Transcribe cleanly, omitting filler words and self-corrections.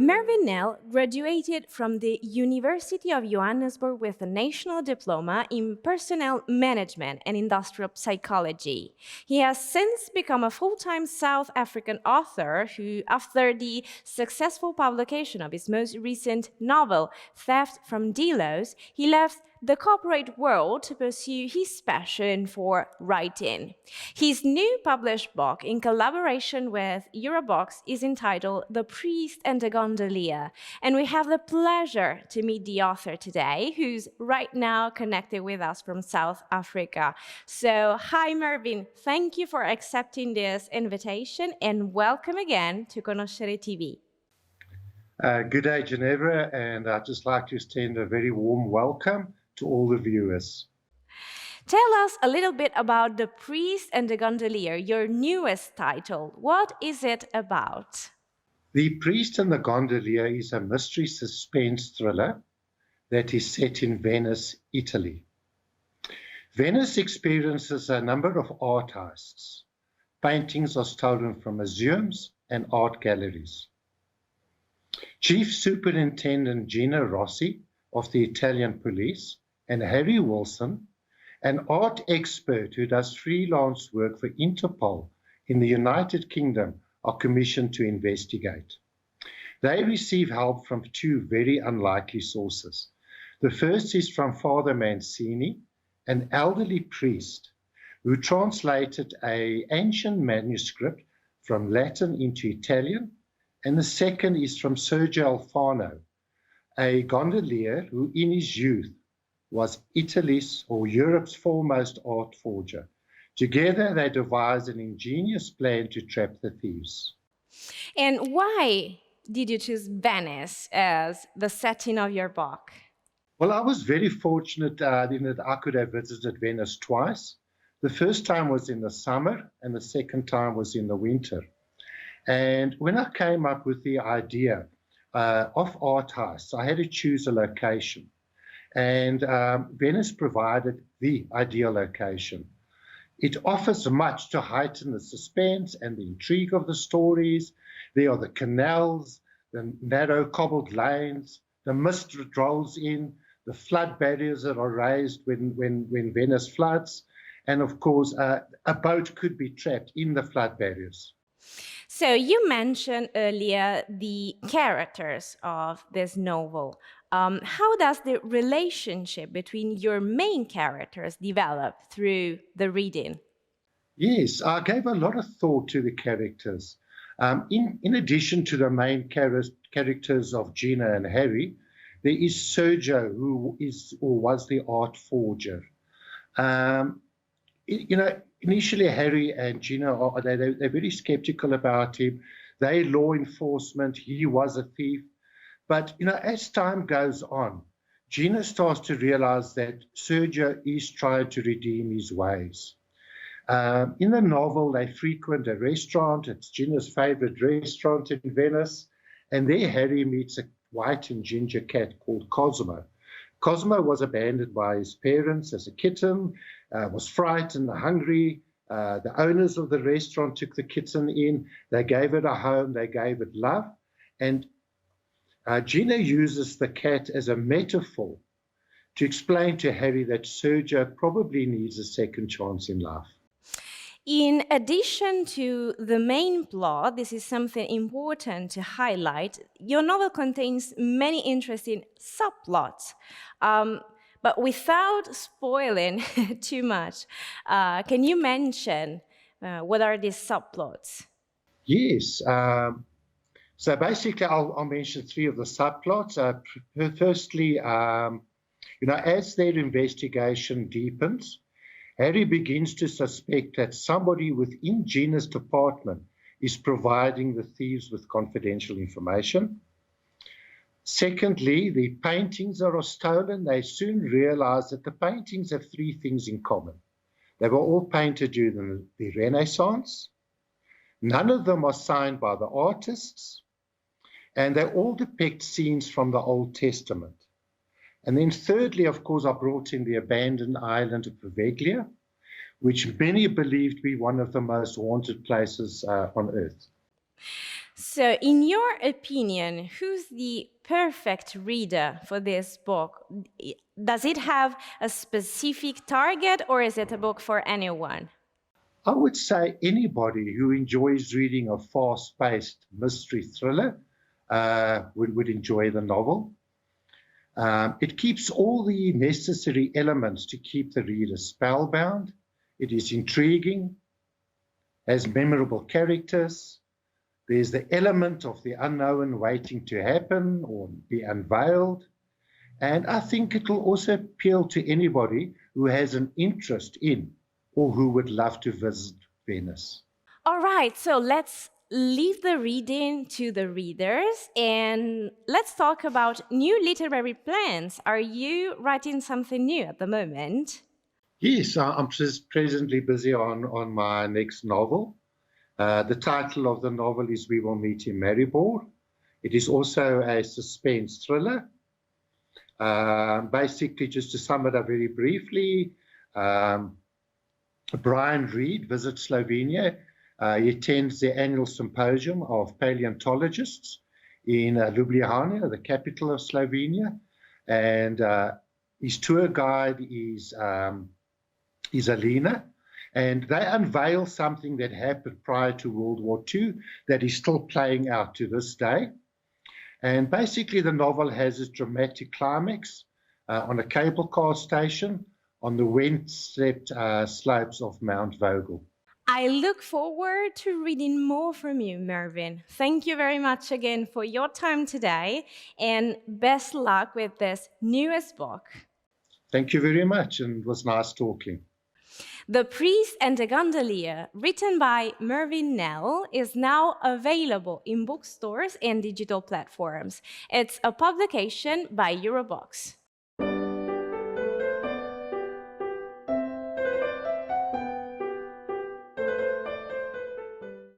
Mervyn Nel graduated from the University of Johannesburg with a national diploma in personnel management and industrial psychology. He has since become a full-time South African author who, after the successful publication of his most recent novel, Theft from Delos, he left the corporate world to pursue his passion for writing. His new published book, in collaboration with Eurobox, is entitled The Priest and the Gondolier, and we have the pleasure to meet the author today, who's right now connected with us from South Africa. So, hi Mervyn, thank you for accepting this invitation, and welcome again to Conoscere TV. Good day, Ginevra, and I'd just like to extend a very warm welcome to all the viewers. Tell us a little bit about The Priest and the Gondolier, your newest title. What is it about? The Priest and the Gondolier is a mystery suspense thriller that is set in Venice, Italy. Venice experiences a number of art heists. Paintings are stolen from museums and art galleries. Chief Superintendent Gino Rossi of the Italian police and Harry Wilson, an art expert who does freelance work for Interpol in the United Kingdom, are commissioned to investigate. They receive help from two very unlikely sources. The first is from Father Mancini, an elderly priest who translated an ancient manuscript from Latin into Italian, and the second is from Sergio Alfano, a gondolier who in his youth was Italy's or Europe's foremost art forger. Together, they devised an ingenious plan to trap the thieves. And why did you choose Venice as the setting of your book? Well, I was very fortunate in that I could have visited Venice twice. The first time was in the summer, and the second time was in the winter. And when I came up with the idea of art heists, I had to choose a location. And Venice provided the ideal location. It offers much to heighten the suspense and the intrigue of the stories. There are the canals, the narrow cobbled lanes, the mist that rolls in, the flood barriers that are raised when Venice floods, and of course, a boat could be trapped in the flood barriers. So you mentioned earlier the characters of this novel. How does the relationship between your main characters develop through the reading? Yes, I gave a lot of thought to the characters. In addition to the main characters of Gina and Harry, there is Sergio, who is or was the art forger. Initially, Harry and Gina, they're very skeptical about him. They're law enforcement. He was a thief. But, as time goes on, Gina starts to realize that Sergio is trying to redeem his ways. In the novel, they frequent a restaurant. It's Gina's favorite restaurant in Venice. And there Harry meets a white and ginger cat called Cosmo. Cosmo was abandoned by his parents as a kitten, was frightened, hungry. The owners of the restaurant took the kitten in. They gave it a home. They gave it love. And Gina uses the cat as a metaphor to explain to Harry that Sergio probably needs a second chance in life. In addition to the main plot, this is something important to highlight, your novel contains many interesting subplots. But without spoiling too much, can you mention what are these subplots? Yes. So basically, I'll mention three of the subplots. Firstly, as their investigation deepens, Harry begins to suspect that somebody within Gina's department is providing the thieves with confidential information. Secondly, the paintings that are stolen, they soon realize that the paintings have three things in common. They were all painted during the Renaissance. None of them are signed by the artists. And they all depict scenes from the Old Testament. And then thirdly, of course, I brought in the abandoned island of Poveglia, which many believe to be one of the most haunted places on Earth. So, in your opinion, who's the perfect reader for this book? Does it have a specific target or is it a book for anyone? I would say anybody who enjoys reading a fast-paced mystery thriller would enjoy the novel. It keeps all the necessary elements to keep the reader spellbound. It is intriguing, has memorable characters. There's the element of the unknown waiting to happen or be unveiled. And I think it will also appeal to anybody who has an interest in or who would love to visit Venice. All right, so let's leave the reading to the readers and let's talk about new literary plans. Are you writing something new at the moment? Yes, I'm just presently busy on my next novel. The title of the novel is We Will Meet in Maribor. It is also a suspense thriller. Basically, just to sum it up very briefly, Brian Reed visits Slovenia. He attends the annual symposium of paleontologists in Ljubljana, the capital of Slovenia. And his tour guide is Alina. And they unveil something that happened prior to World War II that is still playing out to this day. And basically, the novel has its dramatic climax on a cable car station on the wind-swept slopes of Mount Vogel. I look forward to reading more from you, Mervyn. Thank you very much again for your time today, and best luck with this newest book. Thank you very much, and it was nice talking. The Priest and the Gondolier, written by Mervyn Nel, is now available in bookstores and digital platforms. It's a publication by Eurobox.